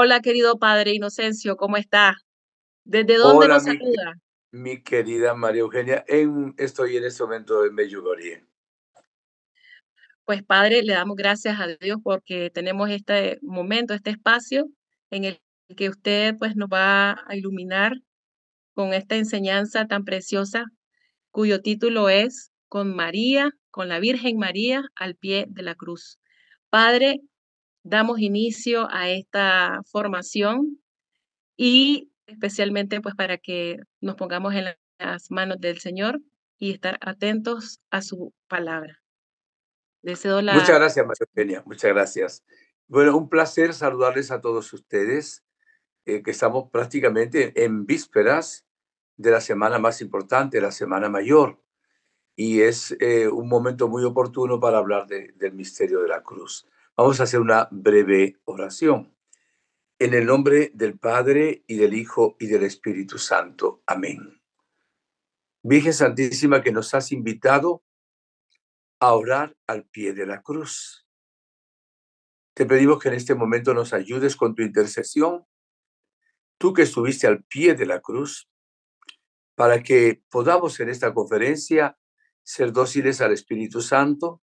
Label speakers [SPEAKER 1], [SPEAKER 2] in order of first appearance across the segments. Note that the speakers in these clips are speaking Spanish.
[SPEAKER 1] Hola, querido padre Inocencio, ¿cómo está? ¿Desde dónde
[SPEAKER 2] Hola,
[SPEAKER 1] nos saluda?
[SPEAKER 2] mi querida María Eugenia. Estoy en este momento en Medjugorje.
[SPEAKER 1] Pues padre, le damos gracias a Dios porque tenemos este momento, este espacio en el que usted pues nos va a iluminar con esta enseñanza tan preciosa, cuyo título es Con María, con la Virgen María al pie de la cruz. Padre, damos inicio a esta formación y especialmente pues para que nos pongamos en las manos del Señor y estar atentos a su palabra. Deseo
[SPEAKER 2] Muchas
[SPEAKER 1] la
[SPEAKER 2] gracias, María Eugenia. Muchas gracias. Bueno, un placer saludarles a todos ustedes, que estamos prácticamente en vísperas de la semana más importante, la Semana Mayor. Y es un momento muy oportuno para hablar del misterio de la cruz. Vamos a hacer una breve oración. En el nombre del Padre, y del Hijo, y del Espíritu Santo. Amén. Virgen Santísima, que nos has invitado a orar al pie de la cruz. Te pedimos que en este momento nos ayudes con tu intercesión, tú que estuviste al pie de la cruz, para que podamos en esta conferencia ser dóciles al Espíritu Santo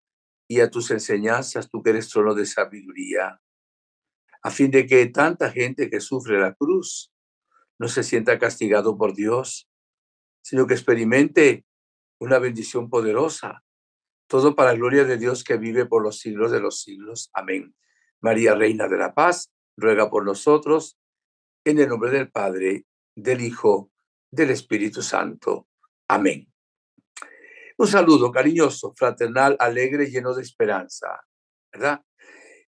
[SPEAKER 2] y a tus enseñanzas, tú que eres trono de sabiduría, a fin de que tanta gente que sufre la cruz no se sienta castigado por Dios, sino que experimente una bendición poderosa. Todo para la gloria de Dios que vive por los siglos de los siglos. Amén. María, Reina de la Paz, ruega por nosotros, en el nombre del Padre, del Hijo, del Espíritu Santo. Amén. Un saludo cariñoso, fraternal, alegre, lleno de esperanza, ¿verdad?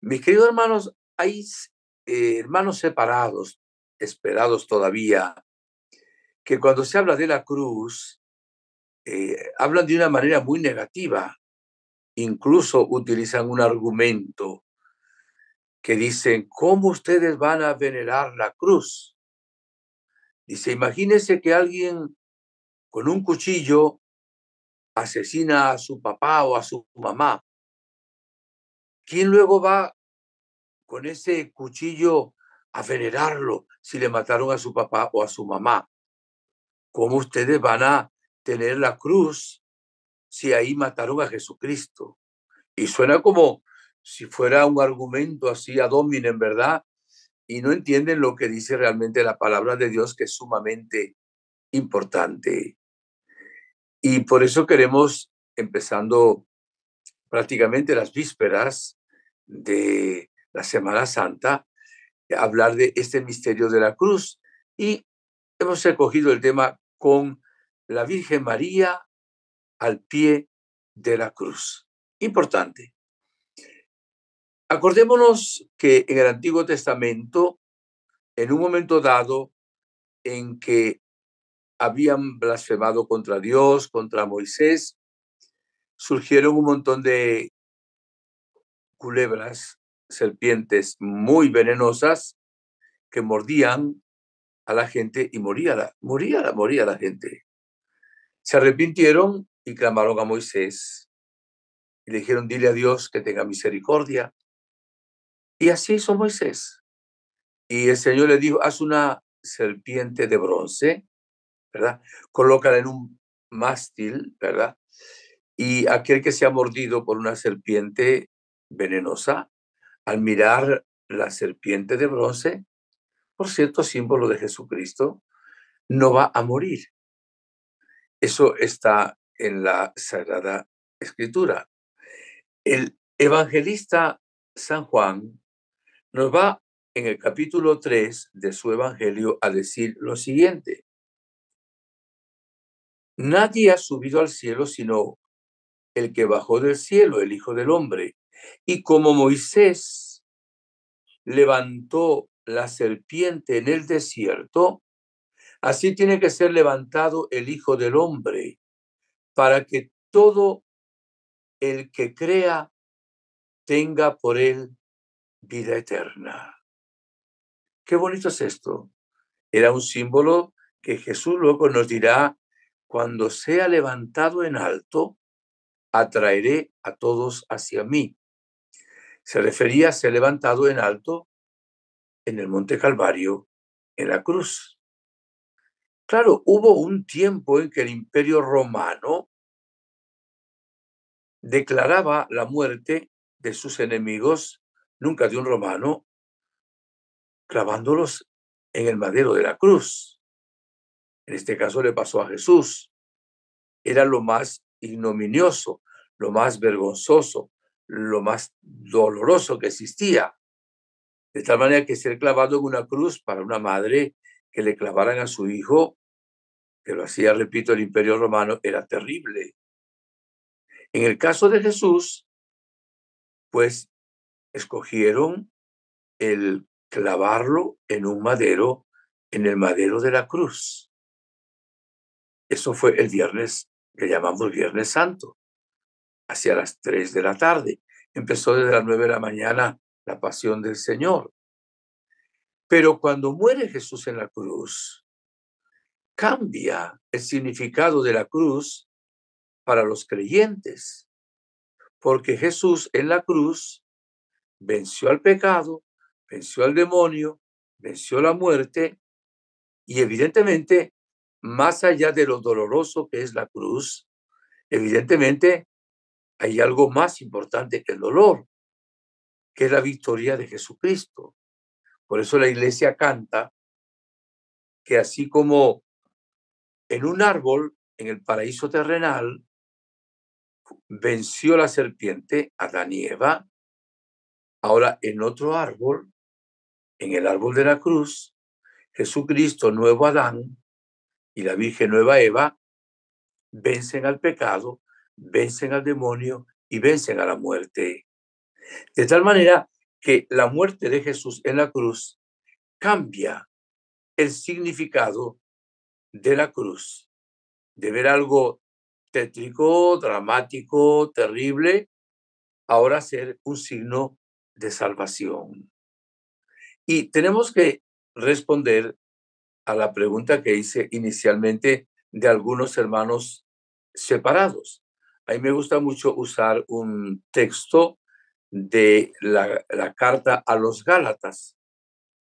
[SPEAKER 2] Mis queridos hermanos, hay hermanos separados, esperados todavía, que cuando se habla de la cruz, hablan de una manera muy negativa, incluso utilizan un argumento que dicen, ¿cómo ustedes van a venerar la cruz? Dice, imagínense que alguien con un cuchillo asesina a su papá o a su mamá. ¿Quién luego va con ese cuchillo a venerarlo si le mataron a su papá o a su mamá? ¿Cómo ustedes van a tener la cruz si ahí mataron a Jesucristo? Y suena como si fuera un argumento así ad hominem, ¿verdad? Y no entienden lo que dice realmente la palabra de Dios, que es sumamente importante. Y por eso queremos, empezando prácticamente las vísperas de la Semana Santa, hablar de este misterio de la cruz. Y hemos escogido el tema con la Virgen María al pie de la cruz. Importante. Acordémonos que en el Antiguo Testamento, en un momento dado en que habían blasfemado contra Dios, contra Moisés, surgieron un montón de culebras, serpientes muy venenosas que mordían a la gente y moría la gente. Se arrepintieron y clamaron a Moisés y le dijeron, dile a Dios que tenga misericordia. Y así hizo Moisés. Y el Señor le dijo, haz una serpiente de bronce, ¿verdad? Colócala en un mástil, ¿verdad? Y aquel que sea mordido por una serpiente venenosa, al mirar la serpiente de bronce, por cierto, símbolo de Jesucristo, no va a morir. Eso está en la Sagrada Escritura. El evangelista San Juan nos va en el capítulo 3 de su evangelio a decir lo siguiente. Nadie ha subido al cielo sino el que bajó del cielo, el Hijo del Hombre. Y como Moisés levantó la serpiente en el desierto, así tiene que ser levantado el Hijo del Hombre, para que todo el que crea tenga por él vida eterna. Qué bonito es esto. Era un símbolo que Jesús luego nos dirá, cuando sea levantado en alto, atraeré a todos hacia mí. Se refería a ser levantado en alto en el Monte Calvario, en la cruz. Claro, hubo un tiempo en que el Imperio Romano declaraba la muerte de sus enemigos, nunca de un romano, clavándolos en el madero de la cruz. En este caso le pasó a Jesús. Era lo más ignominioso, lo más vergonzoso, lo más doloroso que existía. De tal manera que ser clavado en una cruz para una madre que le clavaran a su hijo, que lo hacía, repito, el Imperio Romano, era terrible. En el caso de Jesús, pues escogieron el clavarlo en un madero, en el madero de la cruz. Eso fue el viernes, que llamamos Viernes Santo, hacia las 3 de la tarde. Empezó desde las 9 de la mañana la pasión del Señor. Pero cuando muere Jesús en la cruz, cambia el significado de la cruz para los creyentes, porque Jesús en la cruz venció al pecado, venció al demonio, venció la muerte y evidentemente, más allá de lo doloroso que es la cruz, evidentemente hay algo más importante que el dolor, que es la victoria de Jesucristo. Por eso la iglesia canta que así como en un árbol, en el paraíso terrenal, venció la serpiente, Adán y Eva, ahora en otro árbol, en el árbol de la cruz, Jesucristo, nuevo Adán, y la Virgen, nueva Eva, vencen al pecado, vencen al demonio y vencen a la muerte. De tal manera que la muerte de Jesús en la cruz cambia el significado de la cruz, de ver algo tétrico, dramático, terrible, ahora ser un signo de salvación. Y tenemos que responder a la pregunta que hice inicialmente de algunos hermanos separados. A mí me gusta mucho usar un texto de la carta a los Gálatas,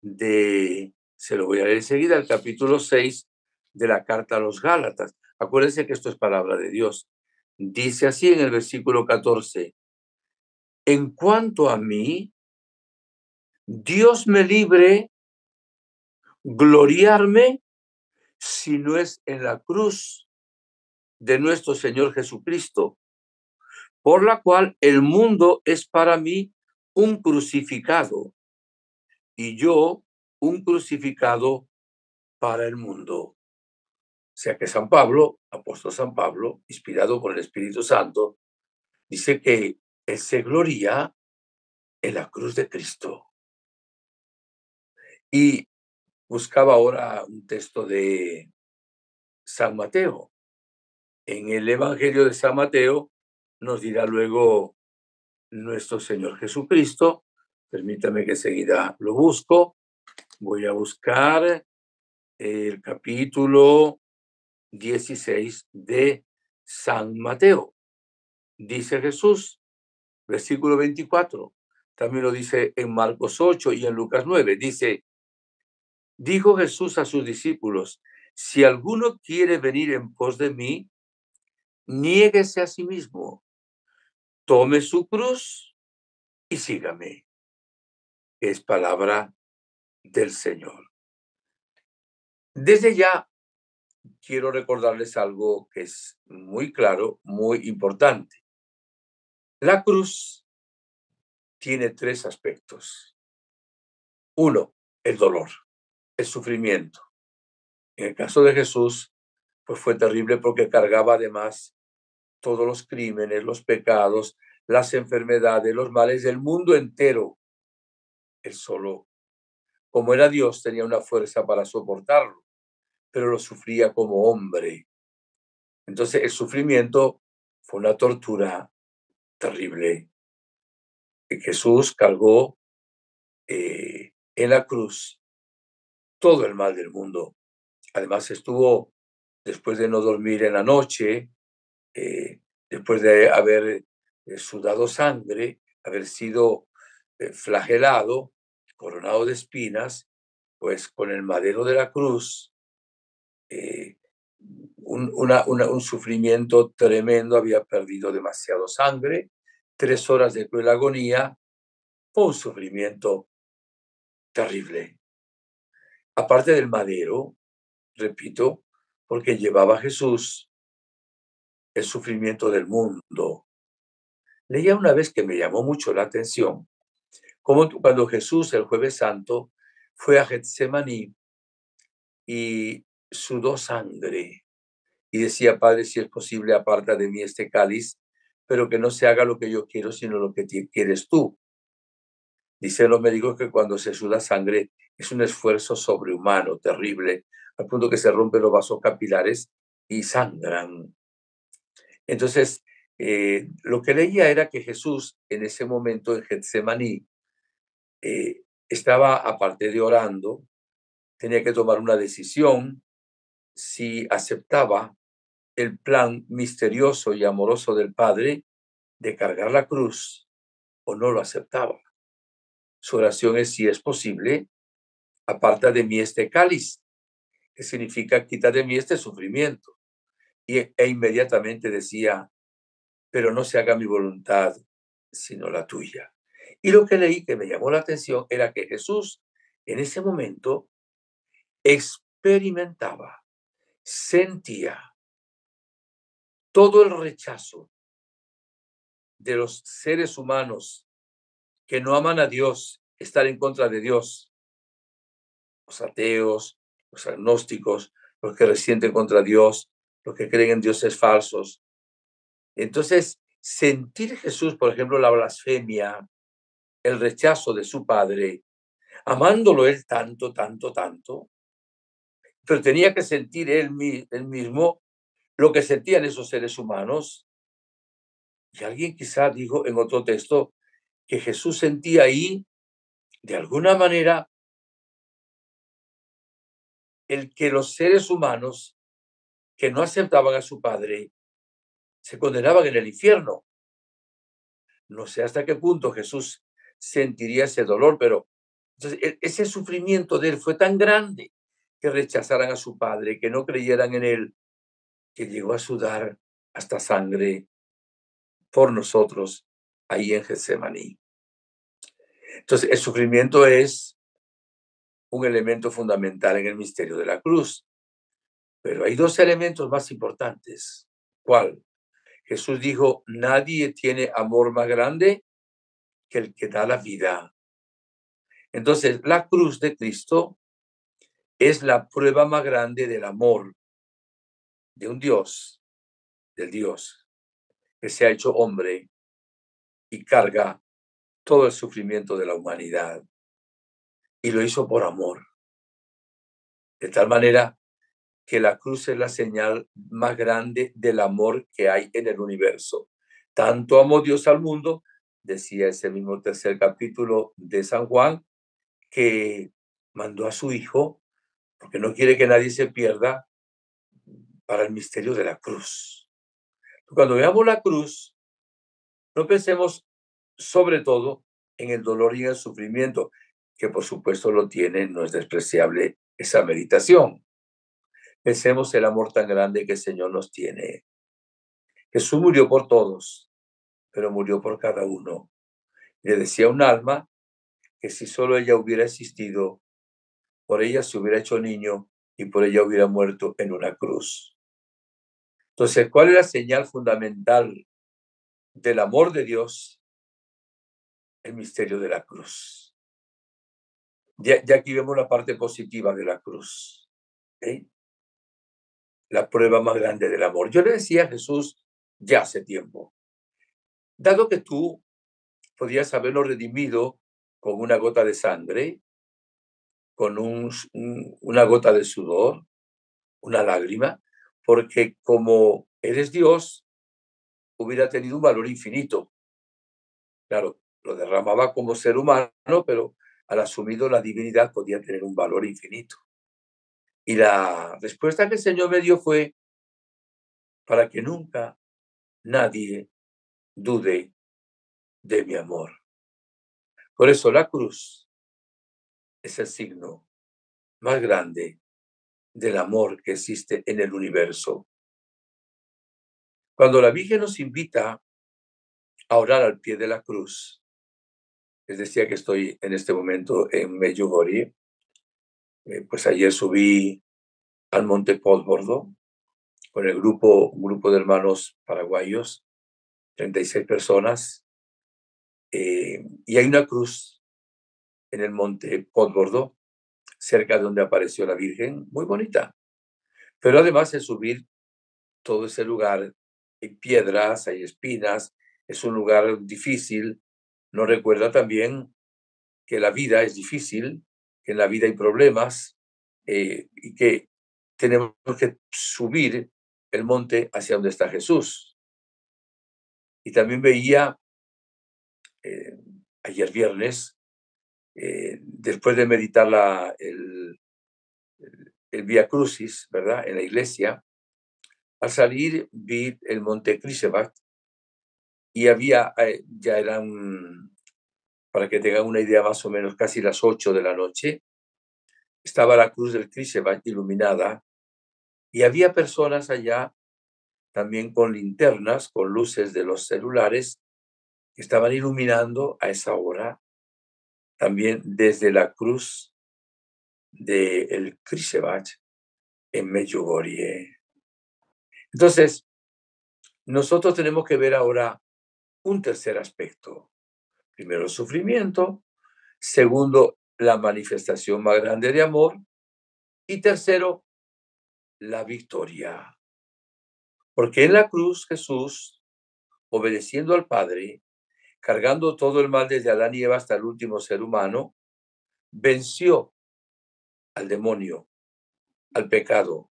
[SPEAKER 2] se lo voy a leer enseguida, el capítulo 6 de la carta a los Gálatas. Acuérdense que esto es palabra de Dios. Dice así en el versículo 14, en cuanto a mí, Dios me libre gloriarme si no es en la cruz de nuestro Señor Jesucristo, por la cual el mundo es para mí un crucificado y yo un crucificado para el mundo. O sea que San Pablo, apóstol San Pablo, inspirado por el Espíritu Santo, dice que él se gloria en la cruz de Cristo. Y buscaba ahora un texto de San Mateo. En el Evangelio de San Mateo nos dirá luego nuestro Señor Jesucristo. Permítame que enseguida lo busco. Voy a buscar el capítulo 16 de San Mateo. Dice Jesús, versículo 24. También lo dice en Marcos 8 y en Lucas 9. Dice, dijo Jesús a sus discípulos, si alguno quiere venir en pos de mí, niéguese a sí mismo, tome su cruz y sígame. Es palabra del Señor. Desde ya quiero recordarles algo que es muy claro, muy importante. La cruz tiene tres aspectos. Uno, el dolor, el sufrimiento. En el caso de Jesús, pues fue terrible porque cargaba además todos los crímenes, los pecados, las enfermedades, los males del mundo entero. Él solo, como era Dios, tenía una fuerza para soportarlo, pero lo sufría como hombre. Entonces el sufrimiento fue una tortura terrible. Jesús cargó en la cruz todo el mal del mundo. Además estuvo, después de no dormir en la noche, después de haber sudado sangre, haber sido flagelado, coronado de espinas, pues con el madero de la cruz, un sufrimiento tremendo, había perdido demasiado sangre, 3 horas de cruel agonía, fue un sufrimiento terrible. Aparte del madero, repito, porque llevaba a Jesús el sufrimiento del mundo. Leía una vez que me llamó mucho la atención, como cuando Jesús el Jueves Santo fue a Getsemaní y sudó sangre y decía: Padre, si es posible, aparta de mí este cáliz, pero que no se haga lo que yo quiero, sino lo que quieres tú. Dicen los médicos que cuando se suda sangre es un esfuerzo sobrehumano, terrible, al punto que se rompen los vasos capilares y sangran. Entonces, lo que leía era que Jesús en ese momento en Getsemaní estaba, aparte de orando, tenía que tomar una decisión si aceptaba el plan misterioso y amoroso del Padre de cargar la cruz o no lo aceptaba. Su oración es: si es posible, aparta de mí este cáliz, que significa quita de mí este sufrimiento. E inmediatamente decía: pero no se haga mi voluntad, sino la tuya. Y lo que leí que me llamó la atención era que Jesús en ese momento experimentaba, sentía todo el rechazo de los seres humanos que no aman a Dios, estar en contra de Dios, los ateos, los agnósticos, los que resienten contra Dios, los que creen en dioses falsos. Entonces, sentir Jesús, por ejemplo, la blasfemia, el rechazo de su padre, amándolo él tanto, tanto, tanto, pero tenía que sentir él mismo lo que sentían esos seres humanos. Y alguien quizá dijo en otro texto que Jesús sentía ahí, de alguna manera, el que los seres humanos que no aceptaban a su padre se condenaban en el infierno. No sé hasta qué punto Jesús sentiría ese dolor, pero entonces, ese sufrimiento de él fue tan grande que rechazaran a su padre, que no creyeran en él, que llegó a sudar hasta sangre por nosotros ahí en Getsemaní. Entonces, el sufrimiento es un elemento fundamental en el misterio de la cruz, pero hay 2 elementos más importantes. ¿Cuál? Jesús dijo: nadie tiene amor más grande que el que da la vida. Entonces, la cruz de Cristo es la prueba más grande del amor de un Dios, del Dios que se ha hecho hombre y carga todo el sufrimiento de la humanidad. Y lo hizo por amor. De tal manera que la cruz es la señal más grande del amor que hay en el universo. Tanto amó Dios al mundo, decía ese mismo tercer capítulo de San Juan, que mandó a su Hijo, porque no quiere que nadie se pierda, para el misterio de la cruz. Cuando veamos la cruz, no pensemos sobre todo en el dolor y en el sufrimiento, que por supuesto lo tiene, no es despreciable esa meditación. Pensemos el amor tan grande que el Señor nos tiene. Jesús murió por todos, pero murió por cada uno. Le decía un alma que si solo ella hubiera existido, por ella se hubiera hecho niño y por ella hubiera muerto en una cruz. Entonces, ¿cuál es la señal fundamental del amor de Dios? El misterio de la cruz. Ya aquí vemos la parte positiva de la cruz. ¿Eh? La prueba más grande del amor. Yo le decía a Jesús ya hace tiempo, dado que tú podías haberlo redimido con una gota de sangre, con una gota de sudor, una lágrima, porque como eres Dios, hubiera tenido un valor infinito. Claro, lo derramaba como ser humano, pero al asumido la divinidad podía tener un valor infinito. Y la respuesta que el Señor me dio fue: para que nunca nadie dude de mi amor. Por eso la cruz es el signo más grande del amor que existe en el universo. Cuando la Virgen nos invita a orar al pie de la cruz, les decía que estoy en este momento en Medjugorje, pues ayer subí al Monte Podbordo con un grupo de hermanos paraguayos, 36 personas, y hay una cruz en el Monte Podbordo, cerca de donde apareció la Virgen, muy bonita. Pero además de subir todo ese lugar, hay piedras, hay espinas, es un lugar difícil. Nos recuerda también que la vida es difícil, que en la vida hay problemas y que tenemos que subir el monte hacia donde está Jesús. Y también veía eh, ayer viernes, después de meditar el Vía Crucis, ¿verdad? En la iglesia, al salir vi el monte Krisevat y había, ya eran, para que tengan una idea más o menos, casi las 8 de la noche, estaba la cruz del Krisevat iluminada y había personas allá también con linternas, con luces de los celulares, que estaban iluminando a esa hora también desde la cruz del Krisevat en Medjugorje. Entonces, nosotros tenemos que ver ahora un tercer aspecto. Primero, el sufrimiento. Segundo, la manifestación más grande de amor. Y tercero, la victoria. Porque en la cruz Jesús, obedeciendo al Padre, cargando todo el mal desde Adán y Eva hasta el último ser humano, venció al demonio, al pecado,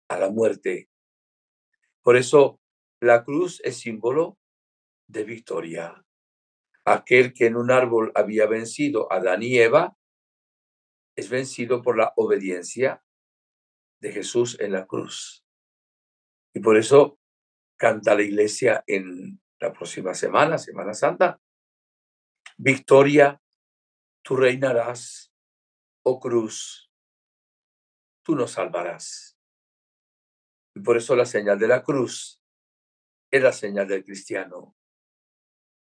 [SPEAKER 2] a la muerte. Por eso la cruz es símbolo de victoria. Aquel que en un árbol había vencido a Adán y Eva es vencido por la obediencia de Jesús en la cruz. Y por eso canta la iglesia en la próxima semana, Semana Santa: victoria, tú reinarás, oh cruz, tú nos salvarás. Y por eso la señal de la cruz es la señal del cristiano.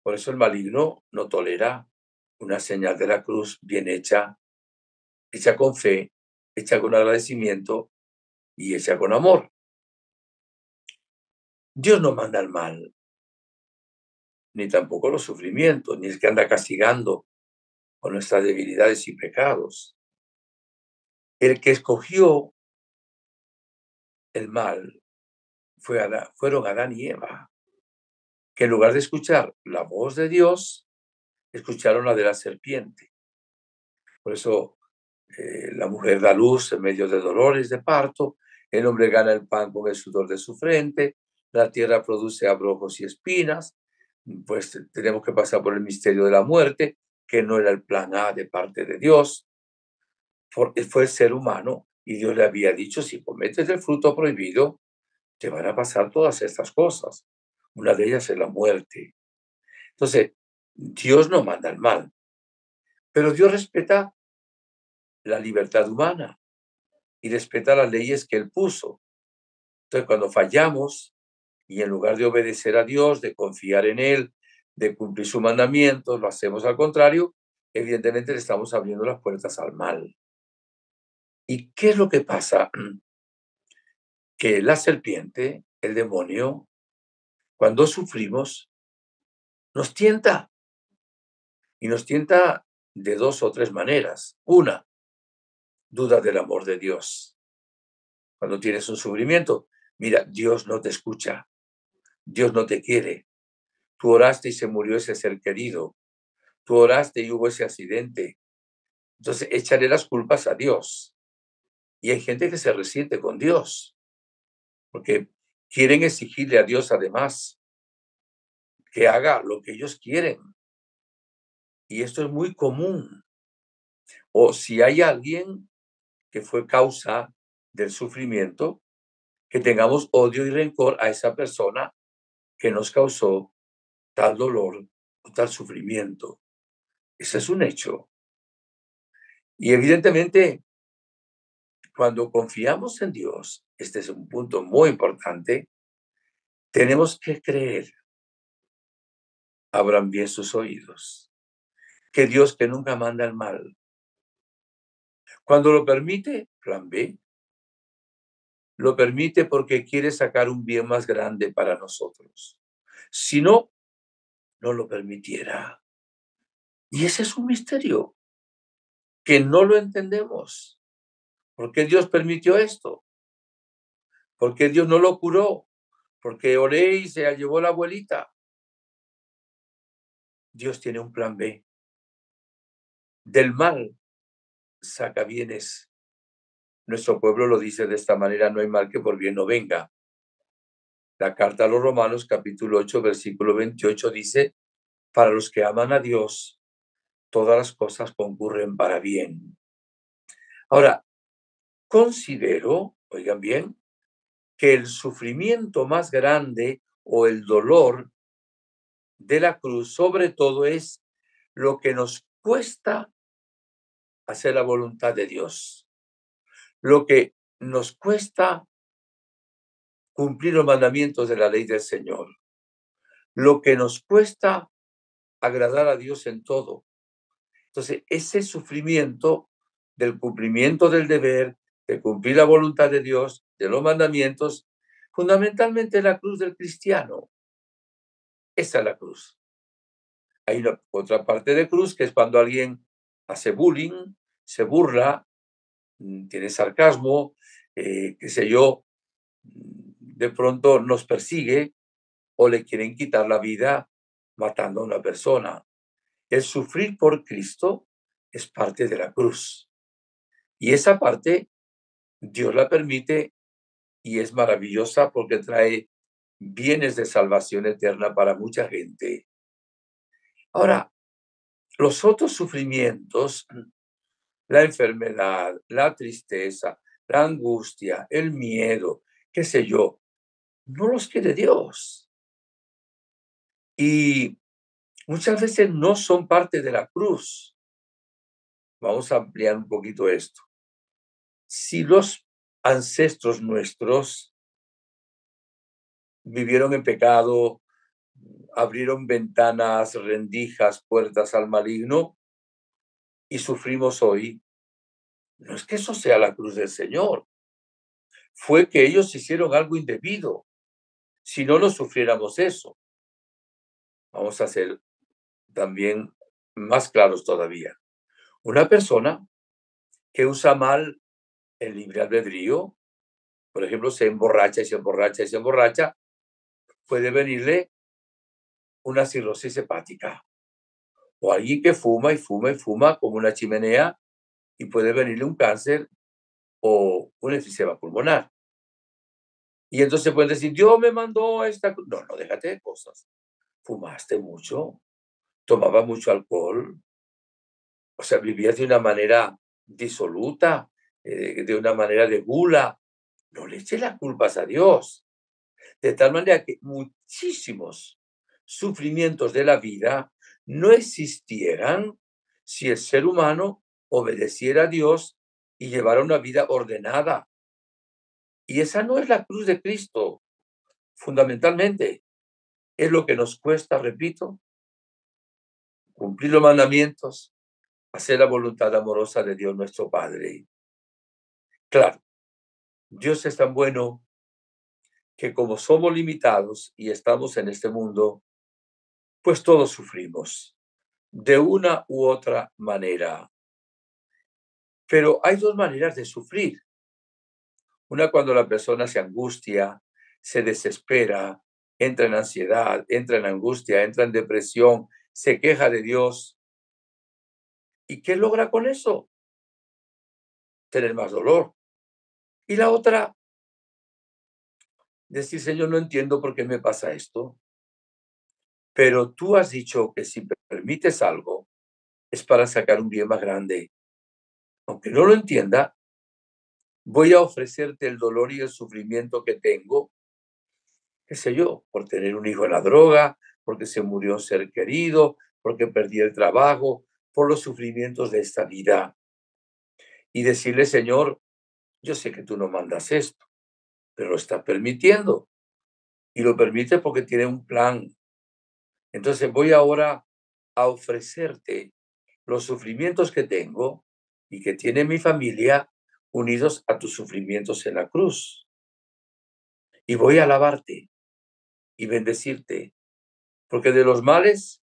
[SPEAKER 2] Por eso el maligno no tolera una señal de la cruz bien hecha, hecha con fe, hecha con agradecimiento y hecha con amor. Dios no manda el mal, ni tampoco los sufrimientos, ni es que anda castigando con nuestras debilidades y pecados. El que escogió el mal fueron Adán y Eva, que en lugar de escuchar la voz de Dios, escucharon la de la serpiente. Por eso la mujer da luz en medio de dolores de parto, el hombre gana el pan con el sudor de su frente, la tierra produce abrojos y espinas, pues tenemos que pasar por el misterio de la muerte, que no era el plan A de parte de Dios, fue el ser humano y Dios le había dicho: si cometes el fruto prohibido, te van a pasar todas estas cosas. Una de ellas es la muerte. Entonces, Dios no manda el mal, pero Dios respeta la libertad humana y respeta las leyes que Él puso. Entonces, cuando fallamos y en lugar de obedecer a Dios, de confiar en Él, de cumplir sus mandamientos, lo hacemos al contrario, evidentemente le estamos abriendo las puertas al mal. ¿Y qué es lo que pasa? Que la serpiente, el demonio, cuando sufrimos, nos tienta. Y nos tienta de dos o tres maneras. Una, duda del amor de Dios. Cuando tienes un sufrimiento, mira, Dios no te escucha, Dios no te quiere. Tú oraste y se murió ese ser querido. Tú oraste y hubo ese accidente. Entonces, échale las culpas a Dios. Y hay gente que se resiente con Dios, porque quieren exigirle a Dios además que haga lo que ellos quieren. Y esto es muy común. O si hay alguien que fue causa del sufrimiento, que tengamos odio y rencor a esa persona que nos causó tal dolor o tal sufrimiento. Ese es un hecho. Y evidentemente, cuando confiamos en Dios, este es un punto muy importante, tenemos que creer, abran bien sus oídos, que Dios que nunca manda el mal, cuando lo permite, plan B, lo permite porque quiere sacar un bien más grande para nosotros. Si no, no lo permitiera. Y ese es un misterio que no lo entendemos. ¿Por qué Dios permitió esto? ¿Por qué Dios no lo curó? Porque oré y se llevó la abuelita. Dios tiene un plan B. Del mal saca bienes. Nuestro pueblo lo dice de esta manera, no hay mal que por bien no venga. La carta a los Romanos, capítulo 8, versículo 28 dice, para los que aman a Dios, todas las cosas concurren para bien. Ahora, considero, oigan bien, que el sufrimiento más grande o el dolor de la cruz, sobre todo, es lo que nos cuesta hacer la voluntad de Dios, lo que nos cuesta cumplir los mandamientos de la ley del Señor, lo que nos cuesta agradar a Dios en todo. Entonces, ese sufrimiento del cumplimiento del deber, de cumplir la voluntad de Dios, de los mandamientos, fundamentalmente la cruz del cristiano. Esa es la cruz. Hay una otra parte de cruz que es cuando alguien hace bullying, se burla, tiene sarcasmo, qué sé yo, de pronto nos persigue o le quieren quitar la vida matando a una persona. El sufrir por Cristo es parte de la cruz. Y esa parte Dios la permite y es maravillosa porque trae bienes de salvación eterna para mucha gente. Ahora, los otros sufrimientos, la enfermedad, la tristeza, la angustia, el miedo, qué sé yo, no los quiere Dios. Y muchas veces no son parte de la cruz. Vamos a ampliar un poquito esto. Si los ancestros nuestros vivieron en pecado, abrieron ventanas, rendijas, puertas al maligno y sufrimos hoy, no es que eso sea la cruz del Señor, fue que ellos hicieron algo indebido. Si no, no sufriéramos eso. Vamos a ser también más claros todavía. Una persona que usa mal el libre albedrío, por ejemplo, se emborracha y se emborracha y se emborracha, puede venirle una cirrosis hepática. O alguien que fuma y fuma y fuma como una chimenea y puede venirle un cáncer o un enfisema pulmonar. Y entonces pueden decir, Dios me mandó esta. No, no, déjate de cosas. Fumaste mucho, tomaba mucho alcohol, o sea, vivías de una manera disoluta, de una manera de gula. No le eches las culpas a Dios. De tal manera que muchísimos sufrimientos de la vida no existieran si el ser humano obedeciera a Dios y llevara una vida ordenada. Y esa no es la cruz de Cristo, fundamentalmente. Es lo que nos cuesta, repito, cumplir los mandamientos, hacer la voluntad amorosa de Dios nuestro Padre. Claro, Dios es tan bueno que como somos limitados y estamos en este mundo, pues todos sufrimos de una u otra manera. Pero hay dos maneras de sufrir. Una cuando la persona se angustia, se desespera, entra en ansiedad, entra en angustia, entra en depresión, se queja de Dios. ¿Y qué logra con eso? Tener más dolor. Y la otra, decir, Señor, no entiendo por qué me pasa esto, pero tú has dicho que si permites algo es para sacar un bien más grande. Aunque no lo entienda, voy a ofrecerte el dolor y el sufrimiento que tengo, qué sé yo, por tener un hijo en la droga, porque se murió un ser querido, porque perdí el trabajo, por los sufrimientos de esta vida. y decirle, Señor, yo sé que tú no mandas esto, pero lo estás permitiendo y lo permite porque tiene un plan. Entonces voy ahora a ofrecerte los sufrimientos que tengo y que tiene mi familia unidos a tus sufrimientos en la cruz. Y voy a alabarte y bendecirte, porque de los males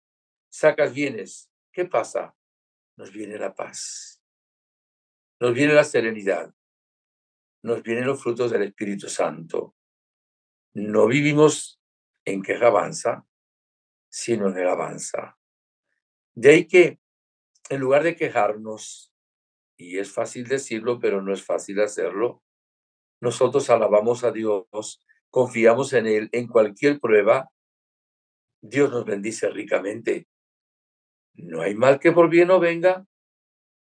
[SPEAKER 2] sacas bienes. ¿Qué pasa? Nos viene la paz, nos viene la serenidad, nos vienen los frutos del Espíritu Santo. No vivimos en queja avanza, sino en el avanza. De ahí que, en lugar de quejarnos, y es fácil decirlo, pero no es fácil hacerlo, nosotros alabamos a Dios, confiamos en Él en cualquier prueba, Dios nos bendice ricamente. No hay mal que por bien no venga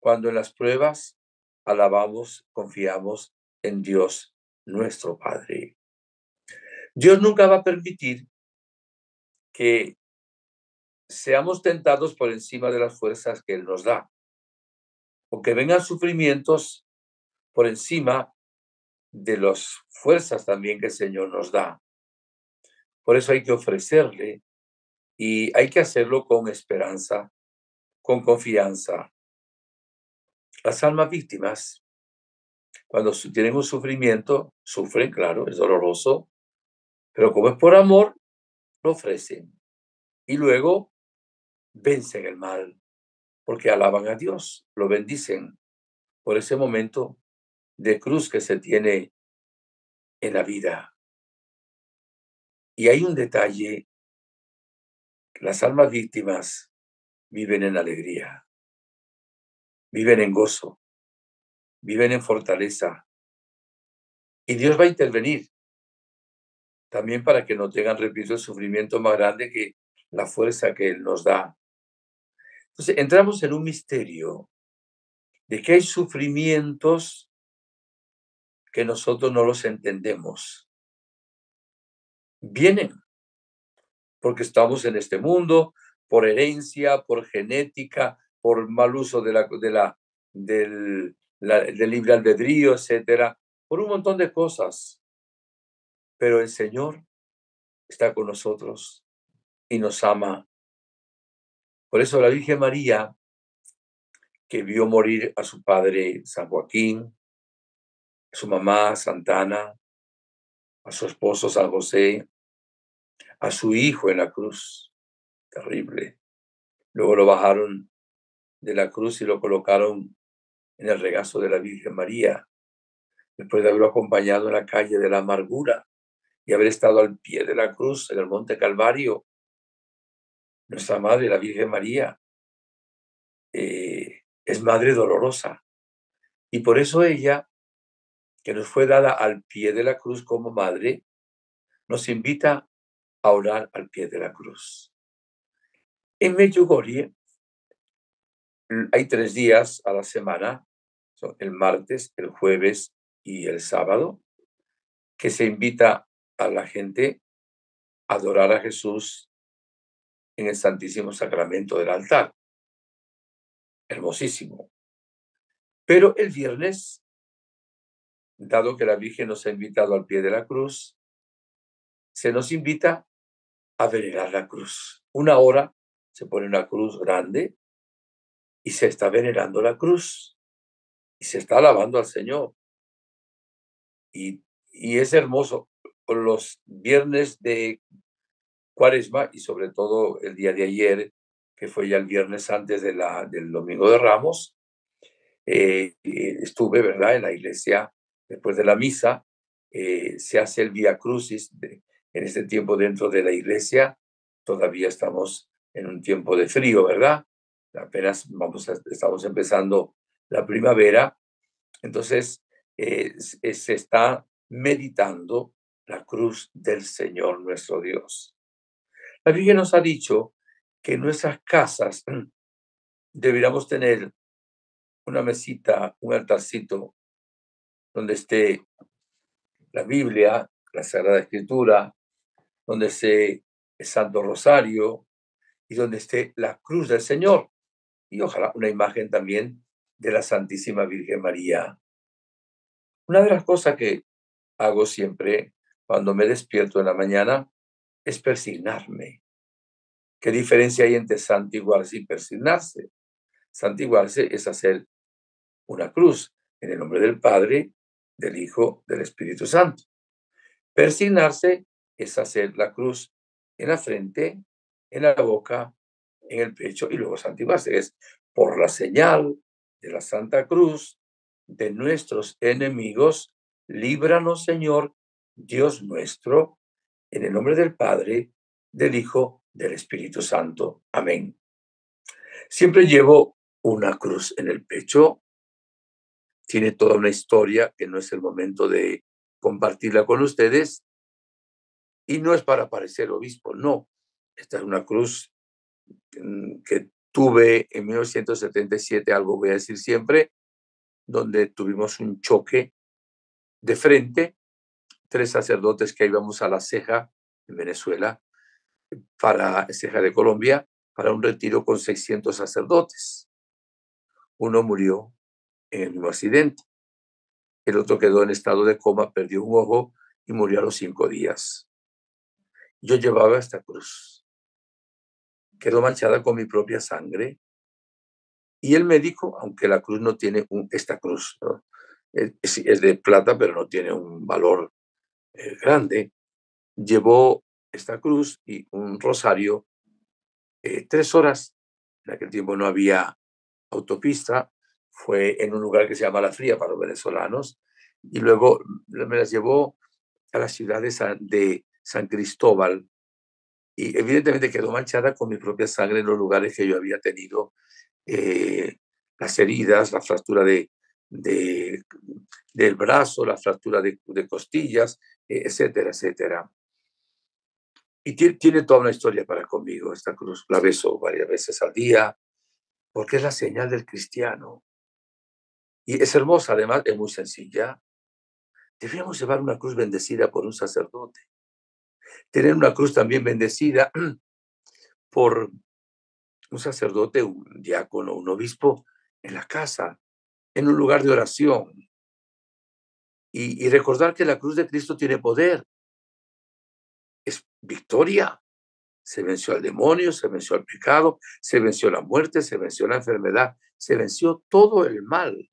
[SPEAKER 2] cuando en las pruebas alabamos, confiamos en Dios, nuestro Padre. Dios nunca va a permitir que seamos tentados por encima de las fuerzas que Él nos da, o que vengan sufrimientos por encima de las fuerzas también que el Señor nos da. Por eso hay que ofrecerle y hay que hacerlo con esperanza, con confianza. Las almas víctimas, cuando tienen un sufrimiento, sufren, claro, es doloroso, pero como es por amor, lo ofrecen. Y luego vencen el mal, porque alaban a Dios, lo bendicen por ese momento de cruz que se tiene en la vida. Y hay un detalle, las almas víctimas viven en alegría, viven en gozo, viven en fortaleza. Y Dios va a intervenir también para que no tengan, repito, el sufrimiento más grande que la fuerza que Él nos da. Entonces, entramos en un misterio de que hay sufrimientos que nosotros no los entendemos. Vienen porque estamos en este mundo, por herencia, por genética, por mal uso del libre albedrío, etcétera, por un montón de cosas. Pero el Señor está con nosotros y nos ama. Por eso la Virgen María, que vio morir a su padre San Joaquín, a su mamá Santana, a su esposo San José, a su hijo en la cruz, terrible. Luego lo bajaron de la cruz y lo colocaron en el regazo de la Virgen María, después de haberlo acompañado en la calle de la amargura y haber estado al pie de la cruz en el Monte Calvario. Nuestra Madre, la Virgen María, es Madre dolorosa. Y por eso ella, que nos fue dada al pie de la cruz como Madre, nos invita a orar al pie de la cruz. En Medjugorje hay 3 días a la semana, son el martes, el jueves y el sábado, que se invita a la gente a adorar a Jesús en el Santísimo Sacramento del altar. Hermosísimo. Pero el viernes, dado que la Virgen nos ha invitado al pie de la cruz, se nos invita a venerar la cruz. 1 hora se pone una cruz grande y se está venerando la cruz y se está alabando al Señor. Y es hermoso. Los viernes de Cuaresma y sobre todo el día de ayer, que fue ya el viernes antes del Domingo de Ramos, estuve, ¿verdad?, en la iglesia después de la misa. Se hace el Vía Crucis en este tiempo dentro de la iglesia. Todavía estamos en un tiempo de frío, ¿verdad? Apenas estamos empezando la primavera. Entonces, se está meditando la cruz del Señor nuestro Dios. La Virgen nos ha dicho que en nuestras casas deberíamos tener una mesita, un altarcito donde esté la Biblia, la Sagrada Escritura, donde esté el Santo Rosario y donde esté la cruz del Señor. Y ojalá una imagen también de la Santísima Virgen María. Una de las cosas que hago siempre cuando me despierto en la mañana es persignarme. ¿Qué diferencia hay entre santiguarse y persignarse? Santiguarse es hacer una cruz en el nombre del Padre, del Hijo, del Espíritu Santo. Persignarse es hacer la cruz en la frente, en la boca, en el pecho y luego santiguarse. Es por la señal de la Santa Cruz de nuestros enemigos, líbranos, Señor, Dios nuestro, en el nombre del Padre, del Hijo, del Espíritu Santo. Amén. Siempre llevo una cruz en el pecho. Tiene toda una historia que no es el momento de compartirla con ustedes. Y no es para parecer obispo, no. Esta es una cruz que tuve en 1977, algo voy a decir siempre, donde tuvimos un choque de frente, 3 sacerdotes que íbamos a La Ceja, en Venezuela, para Ceja de Colombia, para un retiro con 600 sacerdotes. Uno murió en el mismo accidente. El otro quedó en estado de coma, perdió un ojo y murió a los 5 días. Yo llevaba esta cruz. Quedó manchada con mi propia sangre. Y el médico, aunque la cruz no tiene esta cruz, ¿no? Es de plata, pero no tiene un valor grande, llevó esta cruz y un rosario 3 horas. En aquel tiempo no había autopista, fue en un lugar que se llama La Fría para los venezolanos, y luego me las llevó a la ciudad de San Cristóbal, y evidentemente quedó manchada con mi propia sangre en los lugares que yo había tenido las heridas, la fractura de, del brazo, la fractura de costillas, etcétera, etcétera. Y tiene toda una historia para conmigo esta cruz. La beso varias veces al día, porque es la señal del cristiano. Y es hermosa, además, es muy sencilla. Debíamos llevar una cruz bendecida por un sacerdote. Tener una cruz también bendecida por un sacerdote, un diácono, un obispo en la casa, en un lugar de oración. Y recordar que la cruz de Cristo tiene poder, es victoria. Se venció al demonio, se venció al pecado, se venció la muerte, se venció la enfermedad, se venció todo el mal.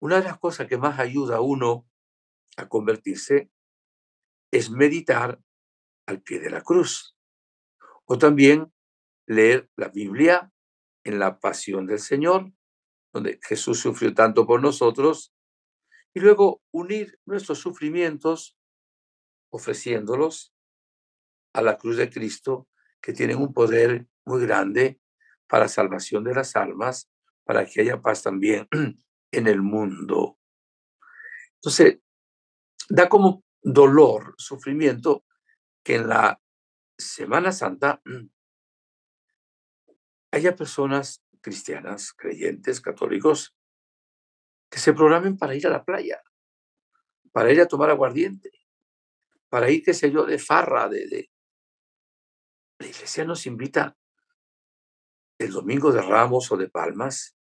[SPEAKER 2] Una de las cosas que más ayuda a uno a convertirse es meditar al pie de la cruz. O también leer la Biblia en la pasión del Señor, donde Jesús sufrió tanto por nosotros, y luego unir nuestros sufrimientos ofreciéndolos a la cruz de Cristo, que tienen un poder muy grande para salvación de las almas, para que haya paz también en el mundo. Entonces, da como dolor, sufrimiento, que en la Semana Santa haya personas cristianas, creyentes, católicos, que se programen para ir a la playa, para ir a tomar aguardiente, para ir, qué sé yo, de farra. La iglesia nos invita el domingo de Ramos o de Palmas,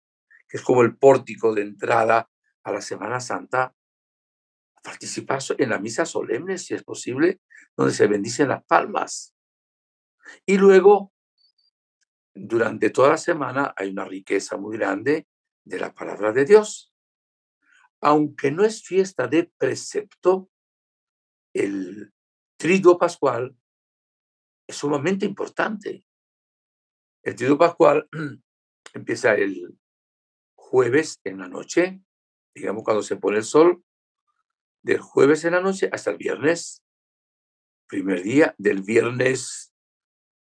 [SPEAKER 2] que es como el pórtico de entrada a la Semana Santa, a participar en la misa solemne, si es posible, donde se bendicen las palmas. Y luego, durante toda la semana, hay una riqueza muy grande de la palabra de Dios. Aunque no es fiesta de precepto, el Triduo Pascual es sumamente importante. El Triduo Pascual empieza el jueves en la noche, digamos cuando se pone el sol, del jueves en la noche hasta el viernes, primer día, del viernes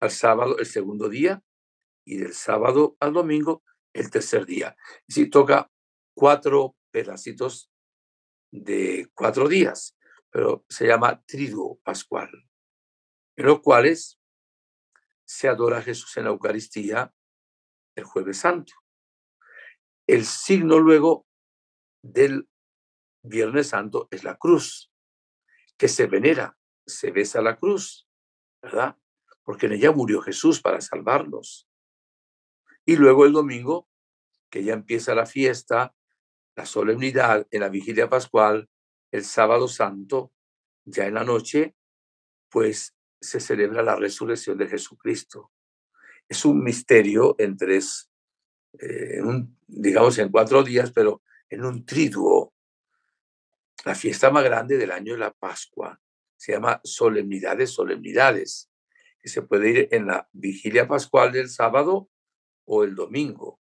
[SPEAKER 2] al sábado, el segundo día, y del sábado al domingo, el tercer día. Y si toca 4 pedacitos de 4 días, pero se llama Triduo Pascual, en los cuales se adora a Jesús en la Eucaristía el Jueves Santo. El signo luego del Viernes Santo es la cruz, que se venera, se besa la cruz, ¿verdad? Porque en ella murió Jesús para salvarnos. Y luego el domingo que ya empieza la fiesta, la solemnidad en la vigilia pascual, el sábado santo, ya en la noche, pues se celebra la resurrección de Jesucristo. Es un misterio en tres, digamos en 4 días, pero en un triduo. La fiesta más grande del año es la Pascua. Se llama Solemnidad de Solemnidades, que se puede ir en la vigilia pascual del sábado o el domingo.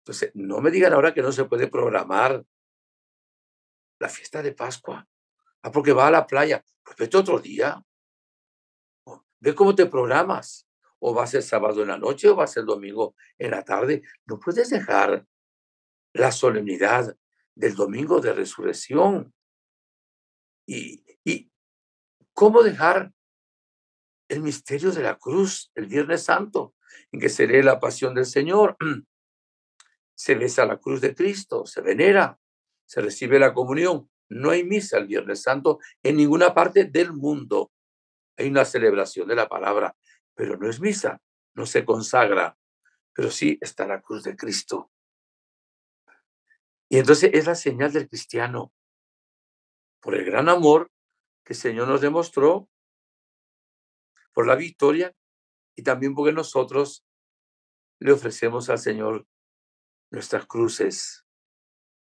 [SPEAKER 2] Entonces, no me digan ahora que no se puede programar la fiesta de Pascua. Ah, porque va a la playa. Pues vete otro día. Ve cómo te programas. O va a ser sábado en la noche o va a ser domingo en la tarde. No puedes dejar la solemnidad del domingo de resurrección. Y cómo dejar el misterio de la cruz el Viernes Santo, en que se lee la pasión del Señor, se besa la cruz de Cristo, se venera, se recibe la comunión. No hay misa el Viernes Santo en ninguna parte del mundo. Hay una celebración de la palabra, pero no es misa, no se consagra, pero sí está la cruz de Cristo. Y entonces es la señal del cristiano, por el gran amor que el Señor nos demostró, por la victoria y también porque nosotros le ofrecemos al Señor nuestras cruces,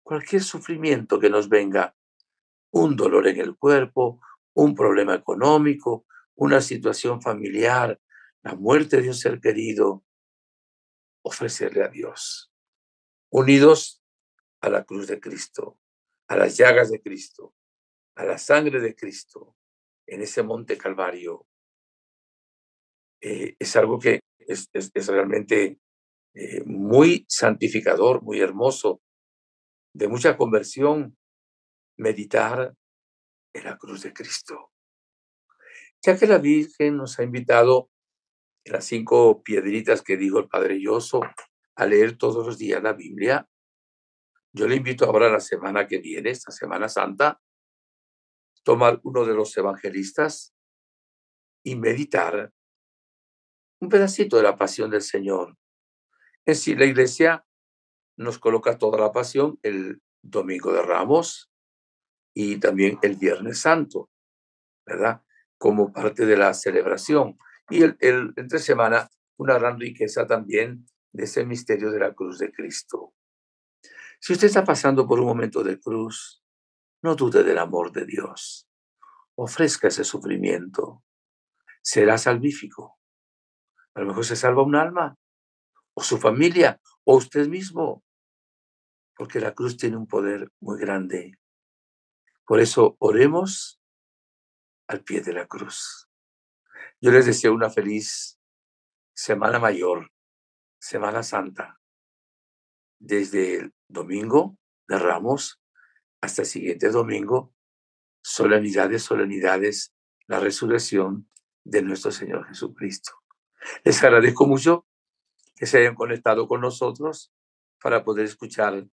[SPEAKER 2] cualquier sufrimiento que nos venga, un dolor en el cuerpo, un problema económico, una situación familiar, la muerte de un ser querido, ofrecerle a Dios, unidos a la cruz de Cristo, a las llagas de Cristo, a la sangre de Cristo, en ese monte Calvario. Es algo que es realmente muy santificador, muy hermoso, de mucha conversión, meditar en la cruz de Cristo. Ya que la Virgen nos ha invitado en las 5 piedritas que dijo el Padre Lloso a leer todos los días la Biblia, yo le invito ahora a la semana que viene, esta Semana Santa, tomar uno de los evangelistas y meditar un pedacito de la pasión del Señor. En sí, la Iglesia nos coloca toda la pasión el Domingo de Ramos y también el Viernes Santo, ¿verdad? Como parte de la celebración. Y entre semana, una gran riqueza también de ese misterio de la cruz de Cristo. Si usted está pasando por un momento de cruz, no dude del amor de Dios. Ofrezca ese sufrimiento. Será salvífico. A lo mejor se salva un alma, o su familia, o usted mismo, porque la cruz tiene un poder muy grande. Por eso oremos al pie de la cruz. Yo les deseo una feliz Semana Mayor, Semana Santa, desde el domingo de Ramos hasta el siguiente domingo, solemnidades, solemnidades, la resurrección de nuestro Señor Jesucristo. Les agradezco mucho que se hayan conectado con nosotros para poder escuchar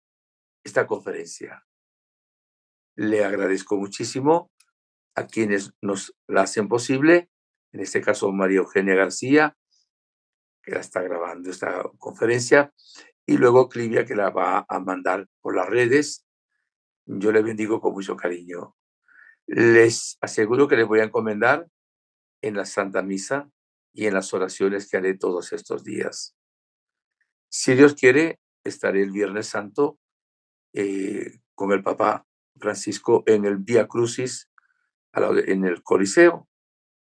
[SPEAKER 2] esta conferencia. Le agradezco muchísimo a quienes nos la hacen posible, en este caso María Eugenia García, que la está grabando esta conferencia, y luego Clivia, que la va a mandar por las redes. Yo le bendigo con mucho cariño. Les aseguro que les voy a encomendar en la Santa Misa y en las oraciones que haré todos estos días. Si Dios quiere, estaré el Viernes Santo con el Papa Francisco en el Vía Crucis, en el Coliseo,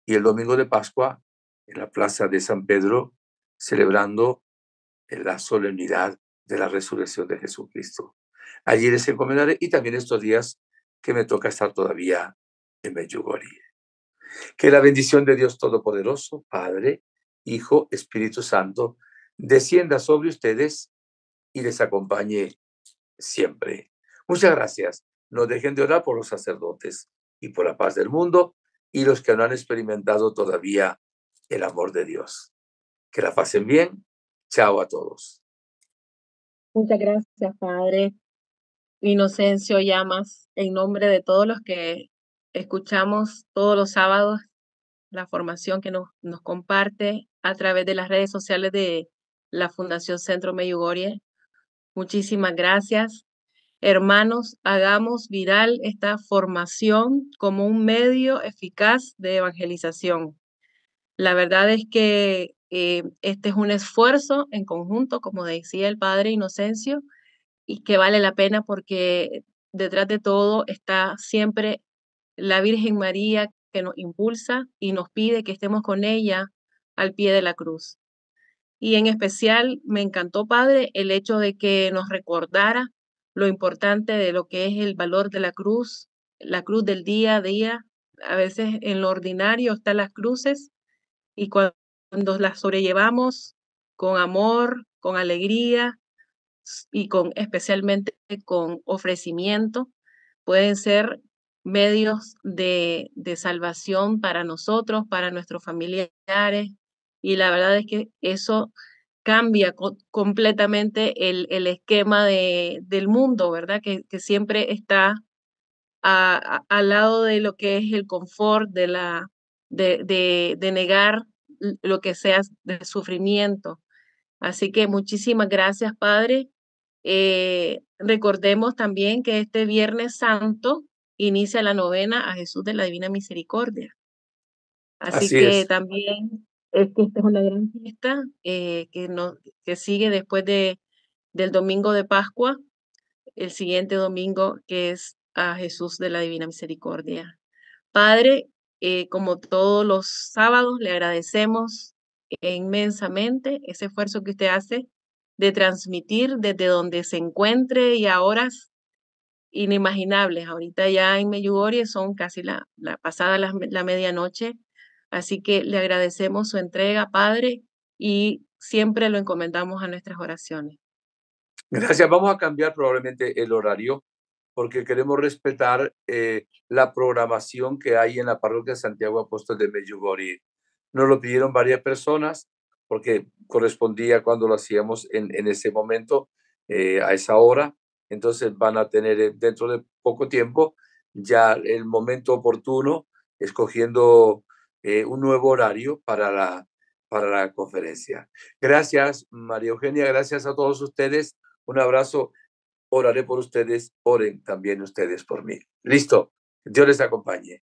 [SPEAKER 2] y el domingo de Pascua en la Plaza de San Pedro, celebrando la solemnidad de la resurrección de Jesucristo. Allí les encomendaré, y también estos días que me toca estar todavía en Medjugorje. Que la bendición de Dios Todopoderoso, Padre, Hijo, Espíritu Santo, descienda sobre ustedes y les acompañe siempre. Muchas gracias. No dejen de orar por los sacerdotes y por la paz del mundo y los que no han experimentado todavía el amor de Dios. Que la pasen bien. Chao a todos.
[SPEAKER 1] Muchas gracias, Padre Inocencio Llamas, en nombre de todos los que escuchamos todos los sábados la formación que nos comparte a través de las redes sociales de la Fundación Centro Medjugorje. Muchísimas gracias. Hermanos, hagamos viral esta formación como un medio eficaz de evangelización. La verdad es que este es un esfuerzo en conjunto, como decía el padre Inocencio, y que vale la pena porque detrás de todo está siempre la Virgen María que nos impulsa y nos pide que estemos con ella al pie de la cruz. Y en especial me encantó, padre, el hecho de que nos recordara lo importante de lo que es el valor de la cruz del día a día. A veces en lo ordinario están las cruces y cuando las sobrellevamos con amor, con alegría y con especialmente con ofrecimiento, pueden ser medios de salvación para nosotros, para nuestros familiares, y la verdad es que eso cambia completamente el esquema del mundo, ¿verdad? Que siempre está al lado de lo que es el confort, de negar lo que sea de sufrimiento. Así que muchísimas gracias, Padre. Recordemos también que este Viernes Santo inicia la novena a Jesús de la Divina Misericordia. Así
[SPEAKER 2] Así
[SPEAKER 1] que
[SPEAKER 2] es.
[SPEAKER 1] también es que esta es una gran fiesta que sigue después del domingo de Pascua, el siguiente domingo que es a Jesús de la Divina Misericordia. Padre, como todos los sábados, le agradecemos inmensamente ese esfuerzo que usted hace de transmitir desde donde se encuentre y a horas inimaginables. Ahorita ya en Medjugorje son casi la pasada la medianoche, así que le agradecemos su entrega, Padre, y siempre lo encomendamos a nuestras oraciones.
[SPEAKER 2] Gracias. Vamos a cambiar probablemente el horario porque queremos respetar la programación que hay en la parroquia de Santiago Apóstol de Medjugorje. Nos lo pidieron varias personas porque correspondía cuando lo hacíamos en ese momento, a esa hora. Entonces van a tener dentro de poco tiempo ya el momento oportuno, escogiendo un nuevo horario para la conferencia. Gracias, María Eugenia. Gracias a todos ustedes. Un abrazo. Oraré por ustedes, oren también ustedes por mí. Listo. Dios les acompañe.